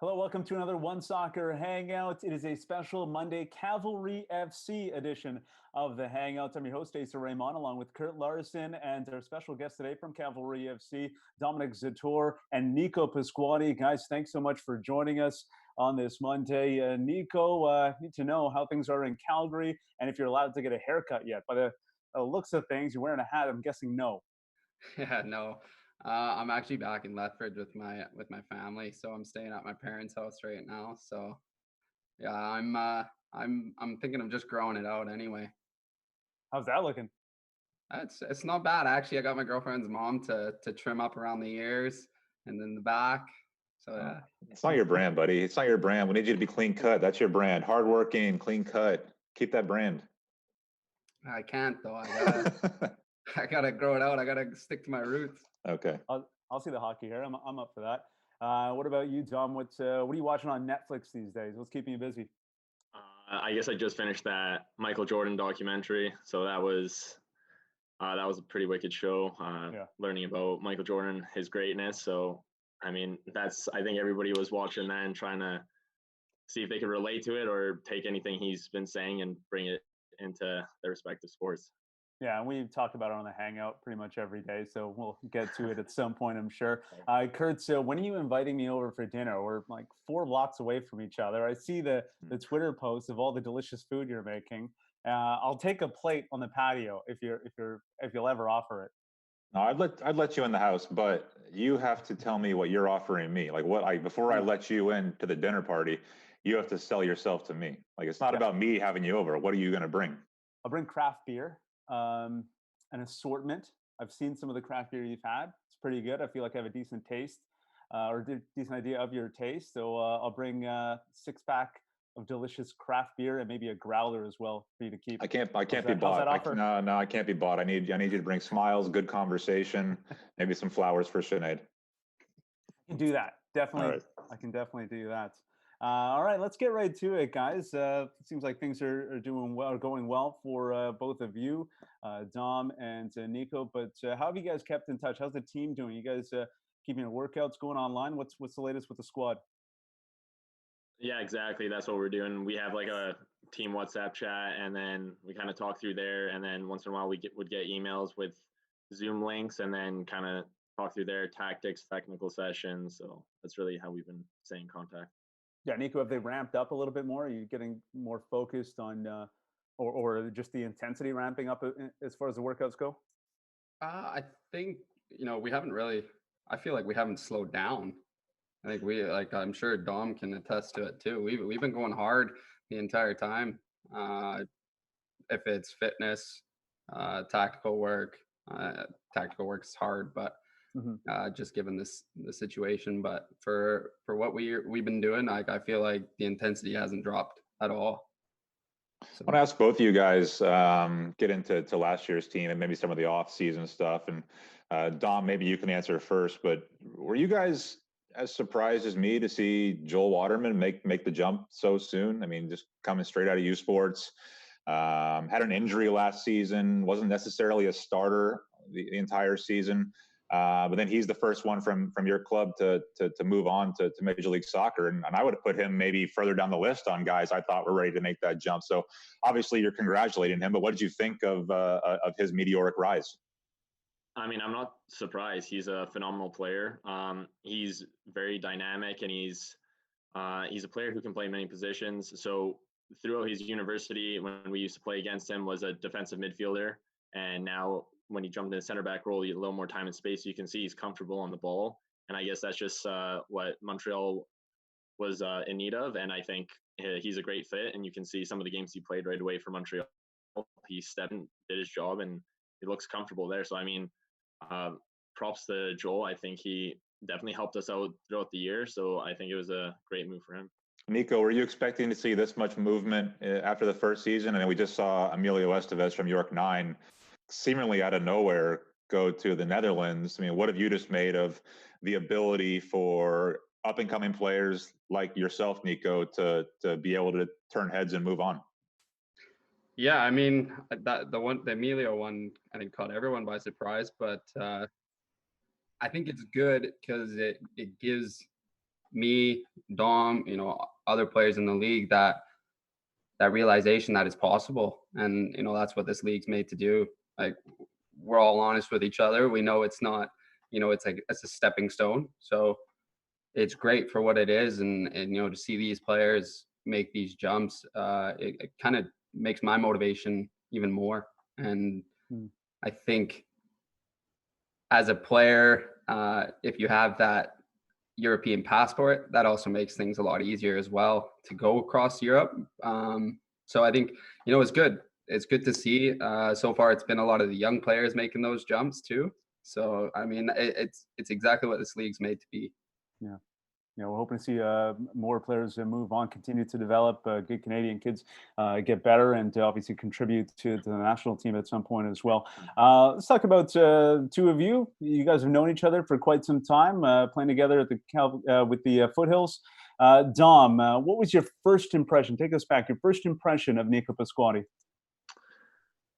Hello, welcome to another OneSoccer Hangout. It is a special Monday Cavalry FC edition of the Hangouts. I'm your host, Asa Raymond, along with Kurt Larson and our special guest today from Cavalry FC, Dominik Zator and Nico Pasquotti. Guys, thanks so much for joining us on this Monday. Nico, need to know how things are in Calgary and if you're allowed to get a haircut yet. By the looks of things, you're wearing a hat. I'm guessing no. Yeah, no. I'm actually back in Lethbridge with my family, so I'm staying at my parents' house right now. So yeah, I'm thinking of just growing it out anyway. How's that looking? It's not bad actually. I got my girlfriend's mom to trim up around the ears and then the back. So yeah. It's not your brand, buddy. It's not your brand. We need you to be clean cut. That's your brand. Hardworking, clean cut. Keep that brand. I can't though. I gotta grow it out. I gotta stick to my roots. Okay. I'll see the hockey here. I'm up for that. What about you, Dom? What are you watching on Netflix these days? What's keeping you busy? I guess I just finished that Michael Jordan documentary, so that was a pretty wicked show. Learning about Michael Jordan, his greatness. So I mean, I think everybody was watching that and trying to see if they could relate to it or take anything he's been saying and bring it into their respective sports. Yeah, and we talk about it on the Hangout pretty much every day, so we'll get to it at some point, I'm sure. Kurt, so when are you inviting me over for dinner? We're like 4 blocks away from each other. I see the Twitter posts of all the delicious food you're making. I'll take a plate on the patio if you'll ever offer it. No, I'd let you in the house, but you have to tell me what you're offering me. Like before I let you in to the dinner party, you have to sell yourself to me. Like it's not about me having you over. What are you going to bring? I'll bring craft beer. An assortment. I've seen some of the craft beer you've had. It's pretty good. I feel like I have a decent taste or decent idea of your taste. So I'll bring a 6-pack of delicious craft beer and maybe a growler as well for you to keep. I can't be bought. No, I can't be bought. I need you to bring smiles, good conversation, maybe some flowers for Sinead. I can do that. Definitely. Right. I can definitely do that. All right, let's get right to it, guys. It seems like things are going well for both of you, Dom and Nico. But how have you guys kept in touch? How's the team doing? You guys keeping your workouts going online? What's the latest with the squad? Yeah, exactly. That's what we're doing. We have like a team WhatsApp chat, and then we kind of talk through there. And then once in a while, we would get emails with Zoom links, and then kind of talk through their tactics, technical sessions. So that's really how we've been staying in contact. Yeah, Nico, have they ramped up a little bit more? Are you getting more focused on, or just the intensity ramping up as far as the workouts go? I think we haven't really. I feel like we haven't slowed down. I think I'm sure Dom can attest to it too. We've been going hard the entire time. If it's fitness, tactical work is hard, but. Just given the situation, but for what we've been doing, I feel like the intensity hasn't dropped at all. So. I want to ask both of you guys get into last year's team and maybe some of the off-season stuff. And Dom, maybe you can answer first. But were you guys as surprised as me to see Joel Waterman make the jump so soon? I mean, just coming straight out of U Sports, had an injury last season, wasn't necessarily a starter the entire season. But then he's the first one from your club to move on to Major League Soccer. And I would have put him maybe further down the list on guys I thought were ready to make that jump. So obviously you're congratulating him, but what did you think of his meteoric rise? I mean, I'm not surprised. He's a phenomenal player. He's very dynamic, and he's a player who can play many positions. So throughout his university, when we used to play against him, was a defensive midfielder. And now when he jumped in the center back role, he had a little more time and space. You can see he's comfortable on the ball. And I guess that's just what Montreal was in need of. And I think he's a great fit. And you can see some of the games he played right away for Montreal. He stepped in, did his job, and he looks comfortable there. So, I mean, props to Joel. I think he definitely helped us out throughout the year. So I think it was a great move for him. Nico, were you expecting to see this much movement after the first season? And then we just saw Emilio Estevez from York 9 seemingly out of nowhere go to the Netherlands. I mean, what have you just made of the ability for up and coming players like yourself, Nico, to be able to turn heads and move on? Yeah, I mean, the Emilio one, I think caught everyone by surprise, but I think it's good because it gives me, Dom, other players in the league, that realization that it's possible. And, that's what this league's made to do. Like, we're all honest with each other. We know it's not, it's a stepping stone. So it's great for what it is. And to see these players make these jumps, it kind of makes my motivation even more. And I think as a player, if you have that European passport, that also makes things a lot easier as well to go across Europe. So I think, it's good. It's good to see. So far, it's been a lot of the young players making those jumps too. So, I mean, it's exactly what this league's made to be. Yeah. We're hoping to see more players move on, continue to develop, good Canadian kids get better, and obviously contribute to the national team at some point as well. Let's talk about two of you. You guys have known each other for quite some time, playing together at with the Foothills. Dom, what was your first impression? Take us back. Your first impression of Nico Pasquotti.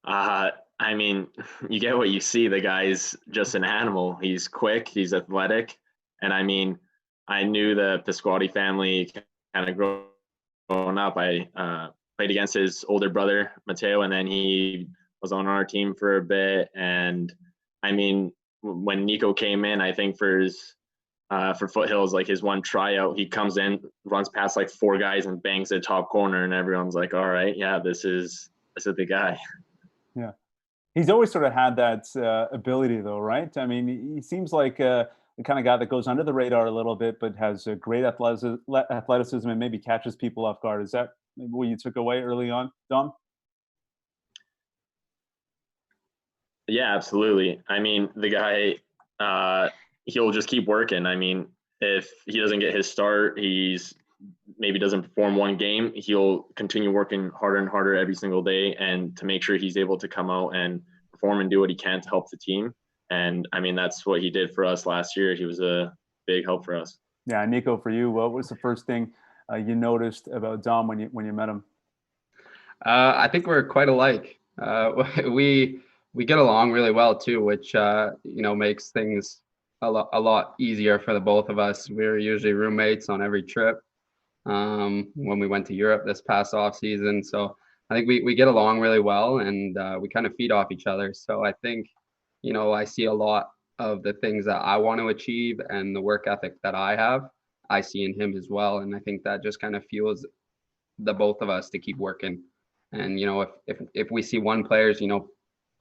I mean, you get what you see. The guy's just an animal. He's quick. He's athletic, and I mean, I knew the Piscotty family kind of growing up. I played against his older brother, Matteo, and then he was on our team for a bit. And I mean, when Nico came in, I think for Foothills, like his one tryout, he comes in, runs past like 4 guys and bangs the top corner, and everyone's like, all right, yeah, this is the guy. Yeah. He's always sort of had that ability though, right? I mean, he seems like the kind of guy that goes under the radar a little bit, but has a great athleticism and maybe catches people off guard. Is that what you took away early on, Dom? Yeah, absolutely. I mean, the guy, he'll just keep working. I mean, if he doesn't get his start, he's maybe doesn't perform one game, he'll continue working harder and harder every single day, and to make sure he's able to come out and perform and do what he can to help the team. And I mean, that's what he did for us last year. He was a big help for us. Yeah, Nico, for you, what was the first thing you noticed about Dom when you met him? I think we're quite alike. We get along really well too, which makes things a lot easier for the both of us. We were usually roommates on every trip when we went to Europe this past off season. So I think we get along really well, and we kind of feed off each other. So I think, I see a lot of the things that I want to achieve and the work ethic that I have, I see in him as well. And I think that just kind of fuels the both of us to keep working. And, if we see one player's,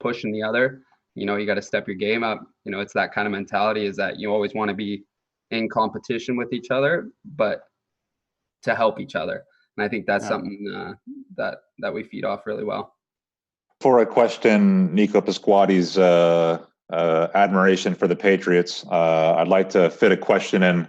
pushing the other, you got to step your game up. It's that kind of mentality, is that you always want to be in competition with each other, but to help each other. And I think that's something that we feed off really well. For a question, Nico Pasquotti's admiration for the Patriots, I'd like to fit a question in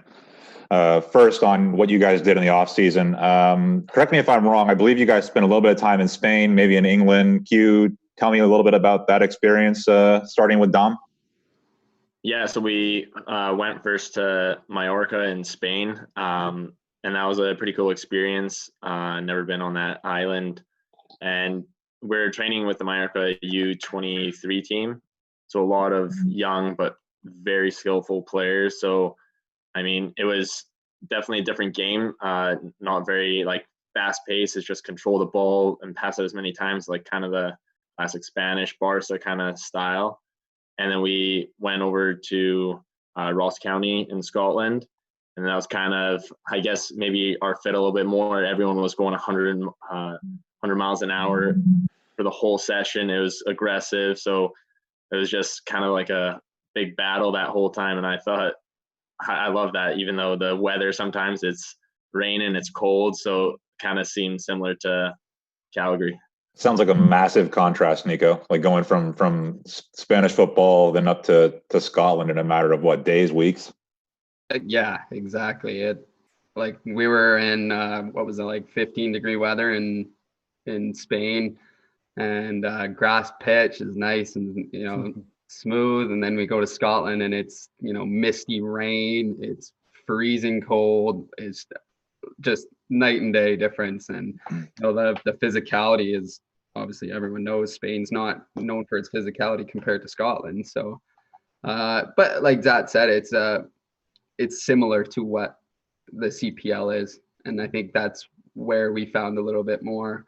first on what you guys did in the offseason. Correct me if I'm wrong. I believe you guys spent a little bit of time in Spain, maybe in England. Can you tell me a little bit about that experience, starting with Dom? Yeah, so we went first to Mallorca in Spain, and that was a pretty cool experience. Never been on that island. And we're training with the Mallorca U23 team. So a lot of young but very skillful players. So, I mean, it was definitely a different game. Not very fast pace. It's just control the ball and pass it as many times, like kind of the classic Spanish Barca kind of style. And then we went over to Ross County in Scotland. And that was kind of, I guess, maybe our fit a little bit more. Everyone was going 100 miles an hour for the whole session. It was aggressive. So it was just kind of like a big battle that whole time. And I thought, I love that, even though the weather, sometimes it's raining, it's cold. So kind of seemed similar to Calgary. Sounds like a massive contrast, Nico, like going from Spanish football then up to Scotland in a matter of what, days, weeks? Yeah, exactly. We were in, 15-degree weather in Spain, and grass pitch is nice and, smooth. And then we go to Scotland and it's, misty rain, it's freezing cold. It's just night and day difference. And, the physicality is, obviously everyone knows Spain's not known for its physicality compared to Scotland. So, but like Zat said, it's similar to what the CPL is. And I think that's where we found a little bit more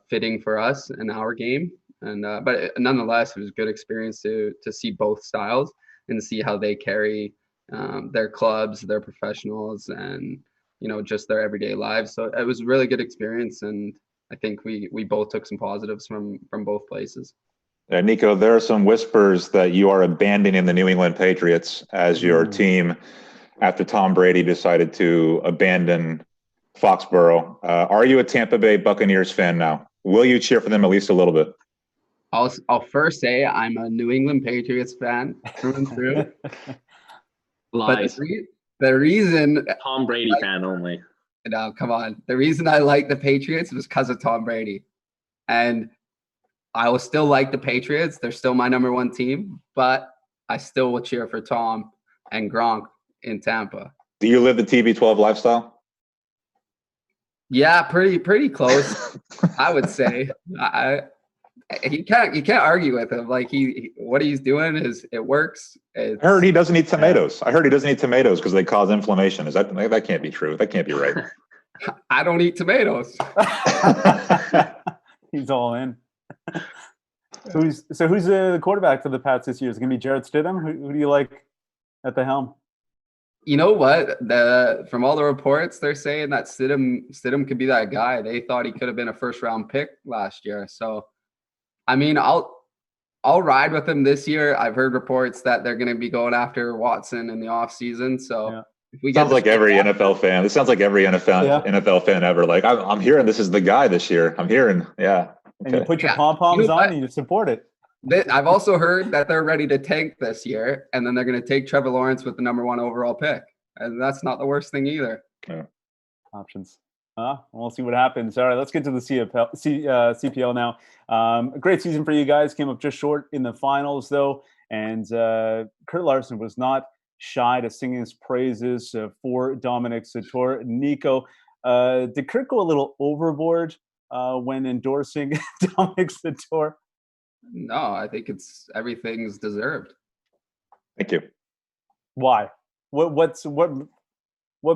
fitting for us in our game. And but nonetheless, it was a good experience to see both styles and see how they carry their clubs, their professionals, and just their everyday lives. So it was a really good experience, and I think we both took some positives from both places. Nico, there are some whispers that you are abandoning the New England Patriots as your team after Tom Brady decided to abandon Foxborough. Are you a Tampa Bay Buccaneers fan now? Will you cheer for them at least a little bit? I'll first say I'm a New England Patriots fan through and through. Lies. But the reason Tom Brady fan only. No, come on. The reason I like the Patriots was because of Tom Brady. And I will still like the Patriots. They're still my number one team, but I still will cheer for Tom and Gronk in Tampa. Do you live the TB12 lifestyle? Yeah, pretty close. I would say. You can't argue with him. Like what he's doing it works. I heard he doesn't eat tomatoes. I heard he doesn't eat tomatoes because they cause inflammation. That can't be true? That can't be right. I don't eat tomatoes. He's all in. Who's the quarterback for the Pats this year? Is it going to be Jarrett Stidham? Who do you like at the helm? You know what? From all the reports, they're saying that Stidham could be that guy. They thought he could have been a first-round pick last year. So, I mean, I'll ride with him this year. I've heard reports that they're going to be going after Watson in the offseason. So, if we sounds like every NFL fan. This sounds like every NFL fan ever. Like I'm hearing this is the guy this year. I'm hearing, yeah. Okay. And you put your pom-poms on and you support it. I've also heard that they're ready to tank this year, and then they're going to take Trevor Lawrence with the number 1 overall pick. And that's not the worst thing either. Yeah. Options. We'll see what happens. All right, let's get to the CPL now. A great season for you guys. Came up just short in the finals, though. And Kurt Larson was not shy to sing his praises for Dominik Zator. Nico, did Kurt go a little overboard when endorsing Dominik Zator? No, I think everything's deserved. Thank you. Why? What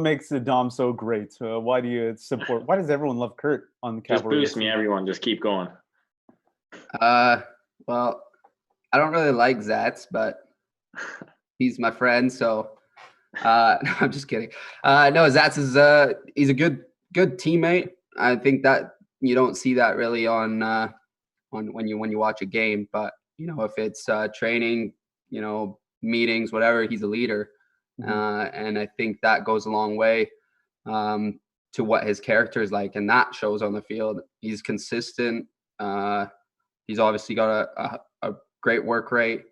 makes the Dom so great? Why do you support? Why does everyone love Kurt on the Cavalry? Just boost me, everyone. Just keep going. Well, I don't really like Zats, but he's my friend, so no, I'm just kidding. No, Zats is he's a good teammate. I think that you don't see that really on when you watch a game, but if it's training, meetings, whatever, he's a leader. And I think that goes a long way to what his character is like, and that shows on the field. He's consistent. He's obviously got a great work rate,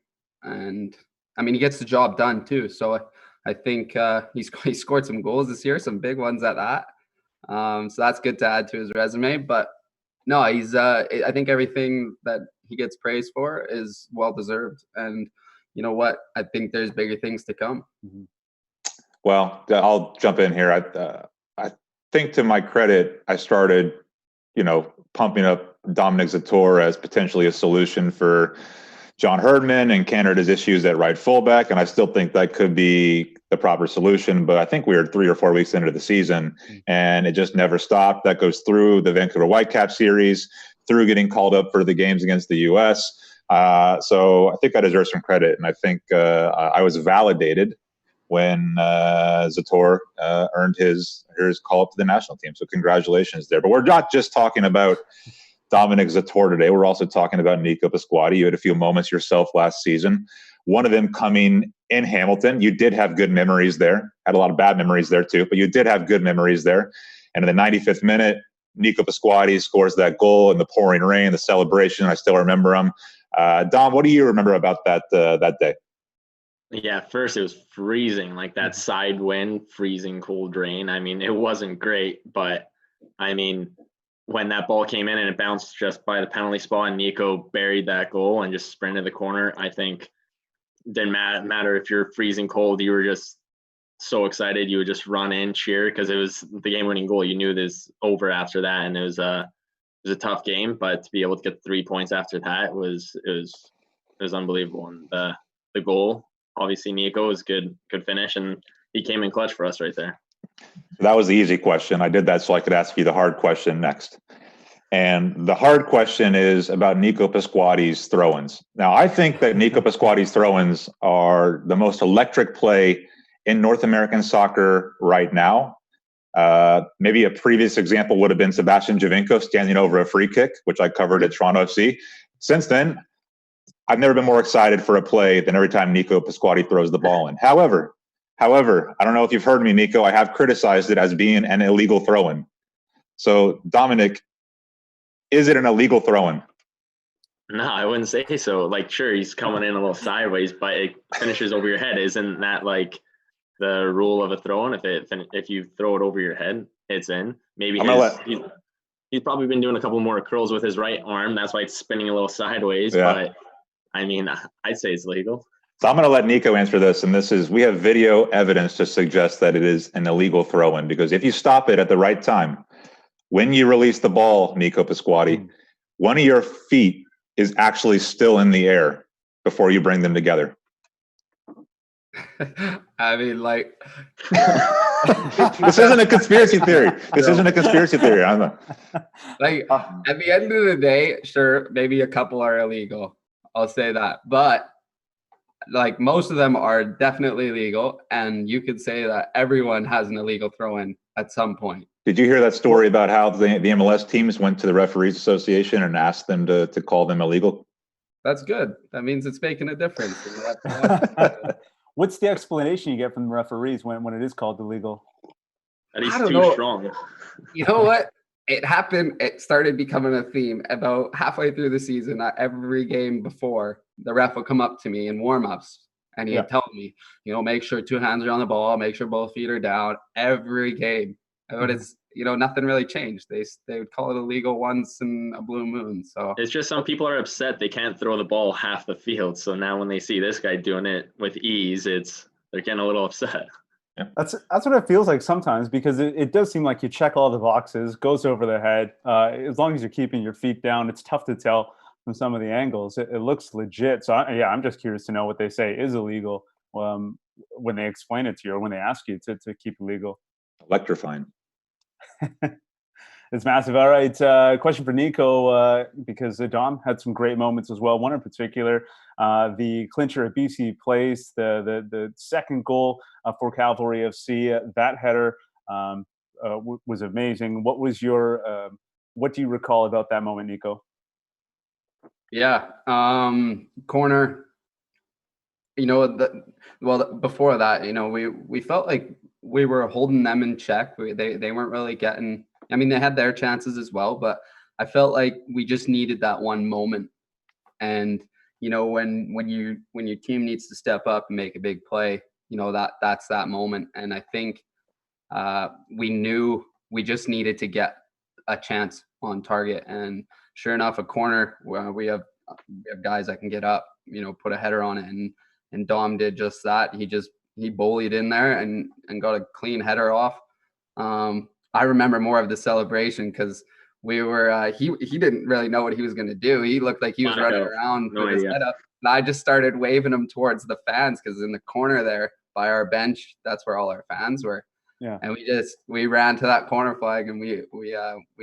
and I mean he gets the job done too. So I think he scored some goals this year, some big ones at that. So that's good to add to his resume. But no, he's I think everything that he gets praised for is well deserved. And you know what? I think there's bigger things to come. Well, I'll jump in here. I think to my credit, I started, pumping up Dominik Zator as potentially a solution for John Herdman and Canada's issues at right fullback. And I still think that could be the proper solution. But I think we were 3 or 4 weeks into the season and it just never stopped. That goes through the Vancouver Whitecaps series, through getting called up for the games against the U.S. So I think I deserve some credit. And I think I was validated when Zator earned his call up to the national team. So congratulations there. But we're not just talking about Dominik Zator today. We're also talking about Nico Pasquotti. You had a few moments yourself last season. One of them coming in Hamilton. You did have good memories there. Had a lot of bad memories there too, but you did have good memories there. And in the 95th minute, Nico Pasquotti scores that goal in the pouring rain, the celebration. I still remember him. Dom, what do you remember about that day? Yeah, first it was freezing, like that side wind, freezing cold rain. I mean, it wasn't great, but I mean, when that ball came in and it bounced just by the penalty spot and Nico buried that goal and just sprinted the corner, I think didn't matter if you're freezing cold, you were just so excited. You would just run in, cheer, because it was the game-winning goal. You knew this over after that, and it was a tough game, but to be able to get 3 points after that was unbelievable. And the goal, obviously Nico was good finish, and he came in clutch for us right there. That was the easy question. I did that so I could ask you the hard question next. And the hard question is about Nico Pasquotti's throw-ins. Now, I think that Nico Pasquotti's throw-ins are the most electric play in North American soccer right now. Maybe a previous example would have been Sebastian Giovinco standing over a free kick, which I covered at Toronto FC. Since then, I've never been more excited for a play than every time Nico Pasquotti throws the ball in. However, I don't know if you've heard me, Nico, I have criticized it as being an illegal throw-in. So, Dominic, is it an illegal throw-in? No, I wouldn't say so. Like, sure, he's coming in a little sideways, but it finishes over your head. Isn't that like the rule of a throw-in? If you throw it over your head, it's in. Maybe he's probably been doing a couple more curls with his right arm. That's why it's spinning a little sideways. Yeah. But I mean, I'd say it's legal. So I'm going to let Nico answer this. And we have video evidence to suggest that it is an illegal throw-in, because if you stop it at the right time, when you release the ball, Nico Pasquotti, one of your feet is actually still in the air before you bring them together. I mean, like, this isn't a conspiracy theory. This isn't a conspiracy theory. Like, at the end of the day, sure, maybe a couple are illegal. I'll say that. But like, most of them are definitely legal. And you could say that everyone has an illegal throw-in at some point. Did you hear that story about how the MLS teams went to the Referees Association and asked them to call them illegal? That's good. That means it's making a difference. What's the explanation you get from the referees when it is called illegal? That he's too strong. You know what? It happened. It started becoming a theme about halfway through the season. Every game before, the ref would come up to me in warm-ups and he'd tell me, make sure 2 hands are on the ball, make sure both feet are down every game. But it's, nothing really changed. They would call it illegal once in a blue moon. So it's just some people are upset they can't throw the ball half the field. So now when they see this guy doing it with ease, they're getting a little upset. Yeah. That's what it feels like sometimes, because it does seem like you check all the boxes, goes over the head. As long as you're keeping your feet down, it's tough to tell from some of the angles. It looks legit. So I'm just curious to know what they say is illegal when they explain it to you or when they ask you to keep it legal. Electrifying. It's massive. All right, question for Nico, because Dom had some great moments as well. One in particular, the clincher at BC Place, the second goal for Cavalry FC. That header was amazing. What was what do you recall about that moment, Nico? Yeah, corner. Before that, we felt like we were holding them in check. They weren't really getting. I mean, they had their chances as well, but I felt like we just needed that one moment. And when your team needs to step up and make a big play, that's that moment. And I think we knew we just needed to get a chance on target. And sure enough, a corner where we have guys that can get up, put a header on it, and Dom did just that. He bullied in there and got a clean header off. I remember more of the celebration because we were he didn't really know what he was going to do. He looked like he was running around with his head up. And I just started waving him towards the fans, because in the corner there by our bench, that's where all our fans were. Yeah. And we ran to that corner flag and we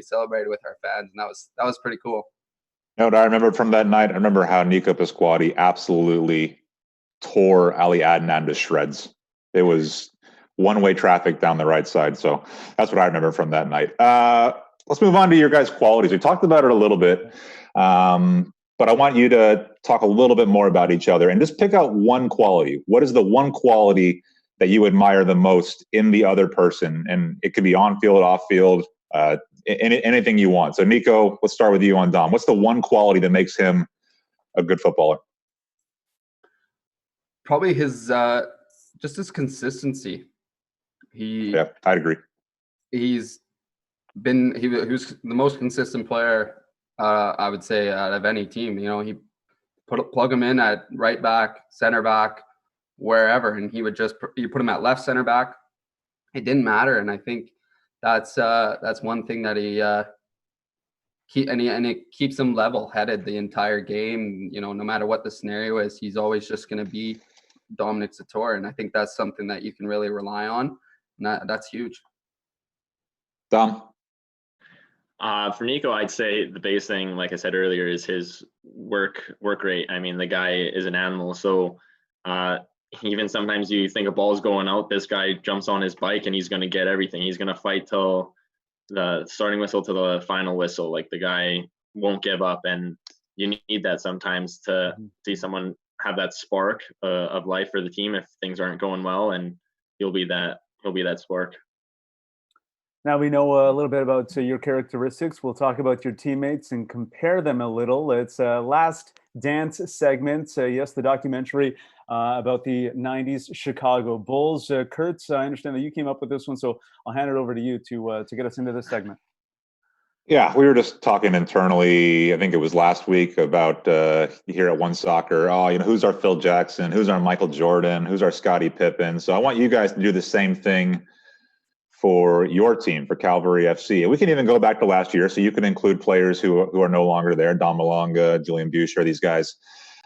celebrated with our fans, and that was pretty cool. What I remember from that night, I remember how Nico Pasquotti absolutely tore Ali Adnan to shreds. It was one-way traffic down the right side. So that's what I remember from that night. Let's move on to your guys' qualities. We talked about it a little bit, but I want you to talk a little bit more about each other and just pick out one quality. What is the one quality that you admire the most in the other person? And it could be on-field, off-field, anything you want. So Nico, let's start with you on Dom. What's the one quality that makes him a good footballer? Probably his consistency. Yeah, I'd agree. He was the most consistent player, I would say, out of any team. He plug him in at right back, center back, wherever, and you put him at left center back. It didn't matter, and I think that's one thing that it keeps him level-headed the entire game. No matter what the scenario is, he's always just going to be Dominik Zator, and I think that's something that you can really rely on. And that's huge. Dom? For Nico, I'd say the biggest thing, like I said earlier, is his work rate. I mean, the guy is an animal. So even sometimes you think a ball's going out, this guy jumps on his bike and he's going to get everything. He's going to fight till the starting whistle to the final whistle. Like, the guy won't give up, and you need that sometimes to see someone have that spark of life for the team if things aren't going well, and he'll be that spark. Now we know a little bit about your characteristics. We'll talk about your teammates and compare them a little. It's a Last Dance segment. Yes, the documentary about the 90s Chicago Bulls. Kurtz, I understand that you came up with this one, so I'll hand it over to you to get us into this segment. Yeah, we were just talking internally, I think it was last week, about here at OneSoccer, who's our Phil Jackson, who's our Michael Jordan, who's our Scottie Pippen. So I want you guys to do the same thing for your team, for Cavalry FC. And we can even go back to last year, so you can include players who are no longer there, Dom Malonga, Julian Boucher, these guys.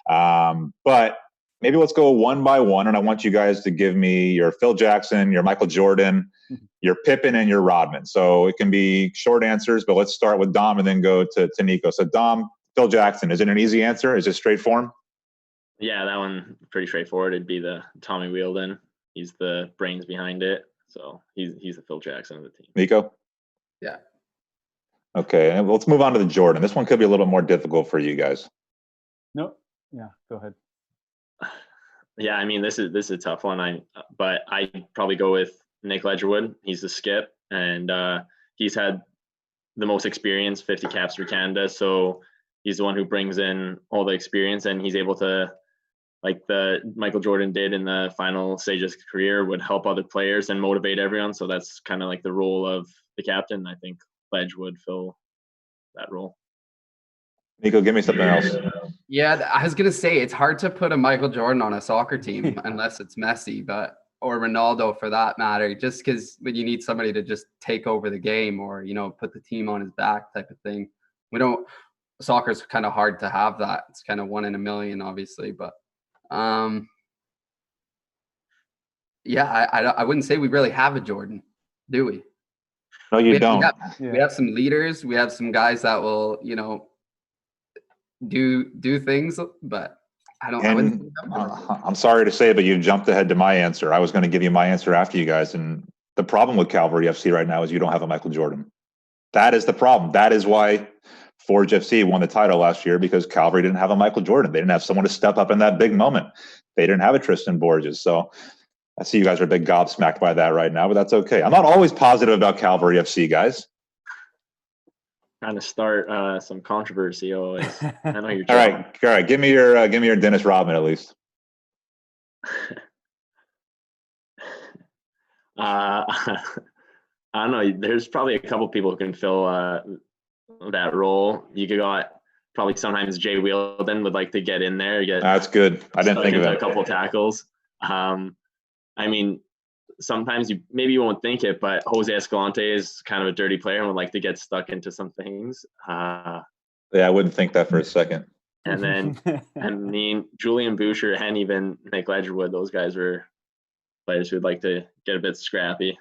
But maybe let's go one by one, and I want you guys to give me your Phil Jackson, your Michael Jordan, your Pippen, and your Rodman. So it can be short answers, but let's start with Dom and then go to Nico. So Dom, Phil Jackson, is it an easy answer? Is it straight form? Yeah, that one pretty straightforward. It'd be the Tommy Wheeldon. He's the brains behind it. So he's the Phil Jackson of the team. Nico? Yeah. Okay, and let's move on to the Jordan. This one could be a little more difficult for you guys. No, yeah, go ahead. Yeah, I mean, this is a tough one. But I'd probably go with Nick Ledgerwood. He's the skip, and he's had the most experience, 50 caps for Canada. So he's the one who brings in all the experience, and he's able to, like the Michael Jordan did in the final stage of his career, would help other players and motivate everyone. So that's kind of like the role of the captain. I think Ledge would fill that role. Nico, give me something else. Yeah, I was going to say, it's hard to put a Michael Jordan on a soccer team unless it's Messi, or Ronaldo for that matter, just because when you need somebody to just take over the game or, put the team on his back type of thing. Soccer's kind of hard to have that. It's kind of 1 in a million, obviously, but I wouldn't say we really have a Jordan, do we? No, you don't. We have some leaders. We have some guys that will, do things, but I don't. I'm sorry to say, but you jumped ahead to my answer. I was going to give you my answer after you guys. And the problem with Cavalry FC right now is you don't have a Michael Jordan. That is the problem. That is why Forge FC won the title last year, because Cavalry didn't have a Michael Jordan. They didn't have someone to step up in that big moment. They didn't have a Tristan Borges. So I see you guys are a big gobsmacked by that right now, but that's okay. I'm not always positive about Cavalry FC, guys. Trying to start some controversy always. I know you're all right. Give me your Dennis Rodman at least. I don't know. There's probably a couple people who can fill that role. You could got probably sometimes Jay Wheeldon would like to get in there. That's good. I didn't think of that. A couple tackles. I mean, sometimes you won't think it, but Jose Escalante is kind of a dirty player and would like to get stuck into some things. Yeah, I wouldn't think that for a second. And then, I mean, Julian Boucher and even Nick Ledgerwood, those guys were players who would like to get a bit scrappy.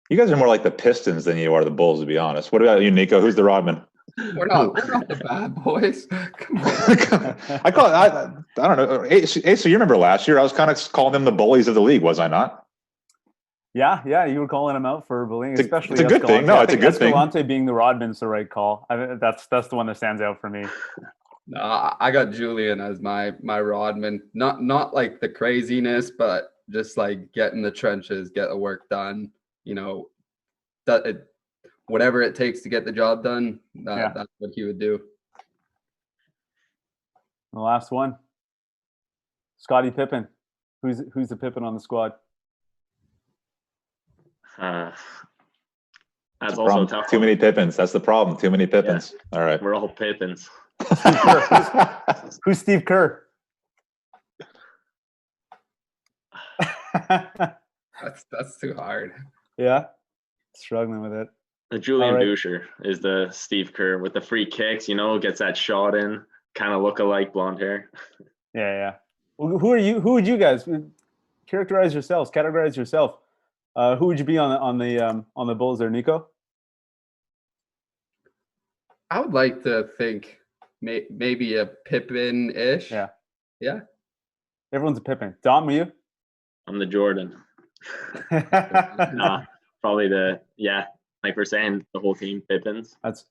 You guys are more like the Pistons than you are the Bulls, to be honest. What about you, Nico? Who's the Rodman? We're not the bad boys. Come on. I don't know. Hey, so you remember last year, I was kind of calling them the bullies of the league, was I not? Yeah, you were calling them out for bullying, especially it's a good thing. No, it's a good thing. Escalante being the Rodman's the right call. I mean, that's the one that stands out for me. No, I got Julian as my Rodman. Not like the craziness, but just like get in the trenches, get the work done. Whatever it takes to get the job done, that's what he would do. The last one, Scottie Pippen. Who's the Pippen on the squad? That's also tough. Too many Pippins. That's the problem. Too many Pippins. Yeah. All right. We're all Pippins. Who's Steve Kerr? That's too hard. Yeah. Struggling with it. The Julian Boucher is the Steve Kerr with the free kicks, gets that shot in, kind of look alike, blonde hair. Yeah. Well, who are you? Who would you guys categorize yourself? Who would you be on the Bulls there, Nico? I would like to think maybe a Pippen-ish. Yeah. Yeah. Everyone's a Pippen. Dom, are you? I'm the Jordan. Nah, probably like we're saying, the whole team Pippins. That's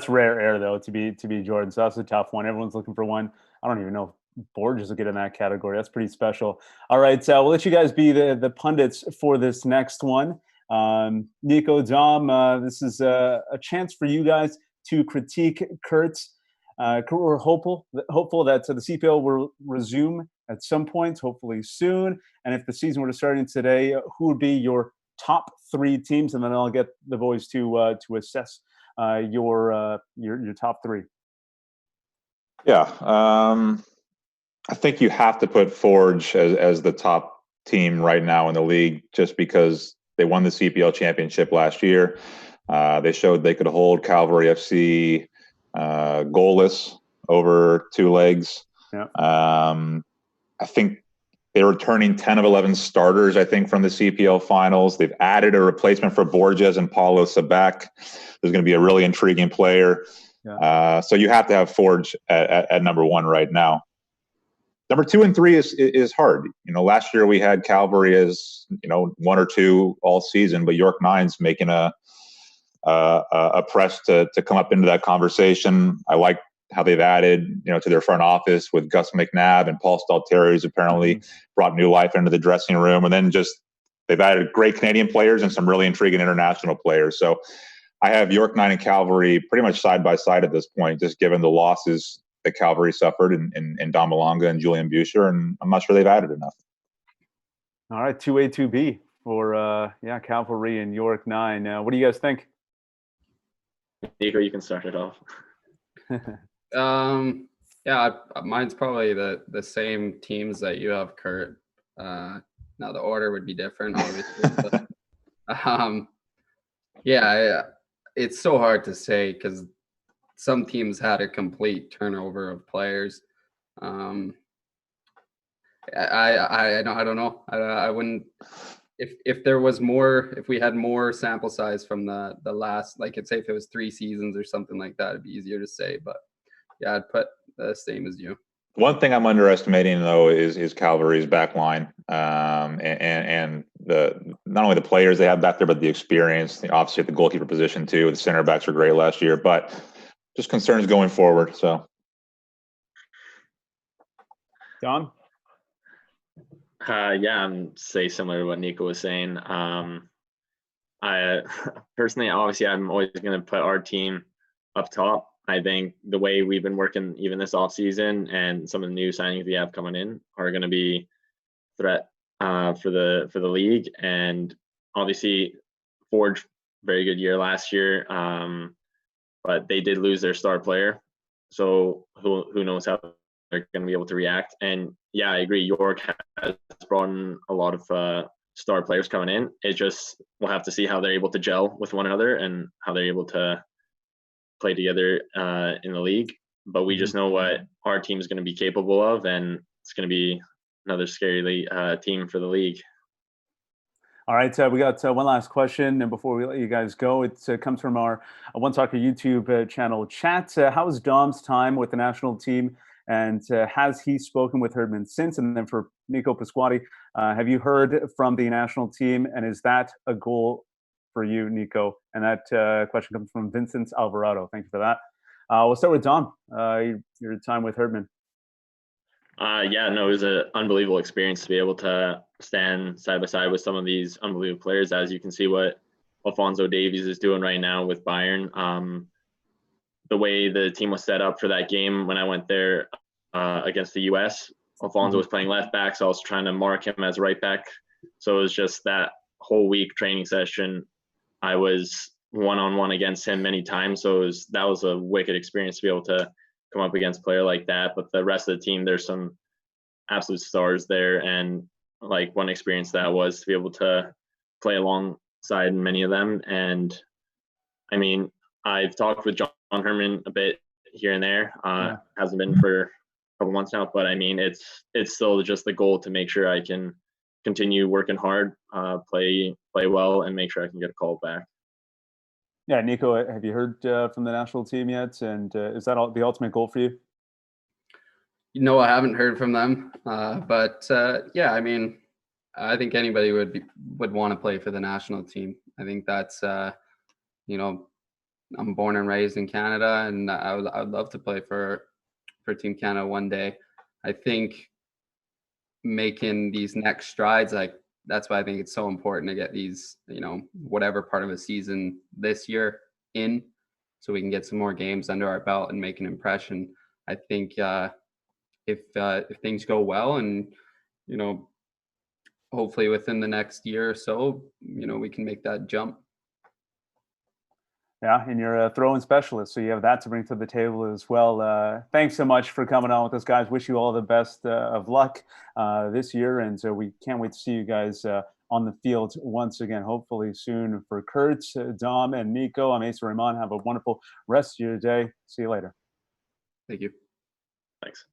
rare air though to be Jordan. So that's a tough one. Everyone's looking for one. I don't even know if Borges will get in that category. That's pretty special. All right, we'll let you guys be the pundits for this next one. Nico, Dom, this is a chance for you guys to critique Kurt's. We're hopeful that the CPL will resume at some point, hopefully soon. And if the season were to start today, who would be your top 3 teams? And then I'll get the boys to assess your top 3. Yeah, I think you have to put Forge as the top team right now in the league, just because they won the CPL championship last year. They showed they could hold Cavalry FC goalless over 2 legs. Yeah. I think they're returning 10 of 11 starters, I think, from the CPL finals. They've added a replacement for Borges and Paulo Sabek. There's going to be a really intriguing player. Yeah. So you have to have Forge at number 1 right now. Number 2 and 3 is hard. Last year we had Calvary as 1 or 2 all season, but York Nine's making a press to come up into that conversation. I like how they've added, to their front office with Gus McNabb and Paul Stalteri, who's apparently brought new life into the dressing room. And then they've added great Canadian players and some really intriguing international players. So I have York Nine and Calvary pretty much side by side at this point, just given the losses that Calvary suffered in Dom Malonga and Julian Boucher, and I'm not sure they've added enough. All right, 2A, 2B for Cavalry and York Nine. What do you guys think? Nico, you can start it off. Mine's probably the same teams that you have, Kurt. Now the order would be different, obviously. But, it's so hard to say because some teams had a complete turnover of players. I don't know. I wouldn't. If there was more, if we had more sample size from the last, like, say if it was 3 seasons or something like that, it'd be easier to say. But yeah, I'd put the same as you. One thing I'm underestimating though is Calvary's back line, and not only the players they have back there, but the experience. Obviously at the goalkeeper position too. The center backs were great last year, but just concerns going forward. So, Don? I'm say similar to what Nico was saying. I personally, obviously, I'm always going to put our team up top. I think the way we've been working even this off season and some of the new signings we have coming in are going to be threat for the league. And obviously, Forge, very good year last year, but they did lose their star player. So who knows how they're going to be able to react. And yeah, I agree. York has brought in a lot of star players coming in. It just, we'll have to see how they're able to gel with one another and how they're able to play together in the league. But we just know what our team is going to be capable of, and it's going to be another scary team for the league. All right, we got one last question, and before we let you guys go, it comes from our OneSoccer YouTube channel chat. How was Dom's time with the national team, and has he spoken with Herdman since? And then for Nico Pasquotti, have you heard from the national team, and is that a goal for you, Nico? And that question comes from Vincent Alvarado. Thank you for that. We'll start with Dom. Your time with Herdman. It was an unbelievable experience to be able to stand side by side with some of these unbelievable players. As you can see what Alphonso Davies is doing right now with Bayern. The way the team was set up for that game when I went there against the US, Alphonso was playing left back, so I was trying to mark him as right back. So it was just that whole week training session. I was one-on-one against him many times. So that was a wicked experience to be able to come up against a player like that. But the rest of the team, there's some absolute stars there. And like one experience that was to be able to play alongside many of them. And I mean, I've talked with John Herdman a bit here and there. Hasn't been for a couple months now, but I mean, it's still just the goal to make sure I can continue working hard, play well, and make sure I can get a call back. Yeah, Nico, have you heard from the national team yet? And is that the ultimate goal for you? No, I haven't heard from them. But yeah, I mean, I think anybody would want to play for the national team. I think that's you know, I'm born and raised in Canada, and I would love to play for Team Canada one day. I think making these next strides, like that's why I think it's so important to get these, you know, whatever part of a season this year in, so we can get some more games under our belt and make an impression. I think if things go well, and you know, hopefully within the next year or so, you know, we can make that jump. Yeah, and you're a throw-in specialist, so you have that to bring to the table as well. Thanks so much for coming on with us, guys. Wish you all the best of luck this year, and so we can't wait to see you guys on the field once again, hopefully soon. For Kurt, Dom, and Nico, I'm Asa Rahman. Have a wonderful rest of your day. See you later. Thank you. Thanks.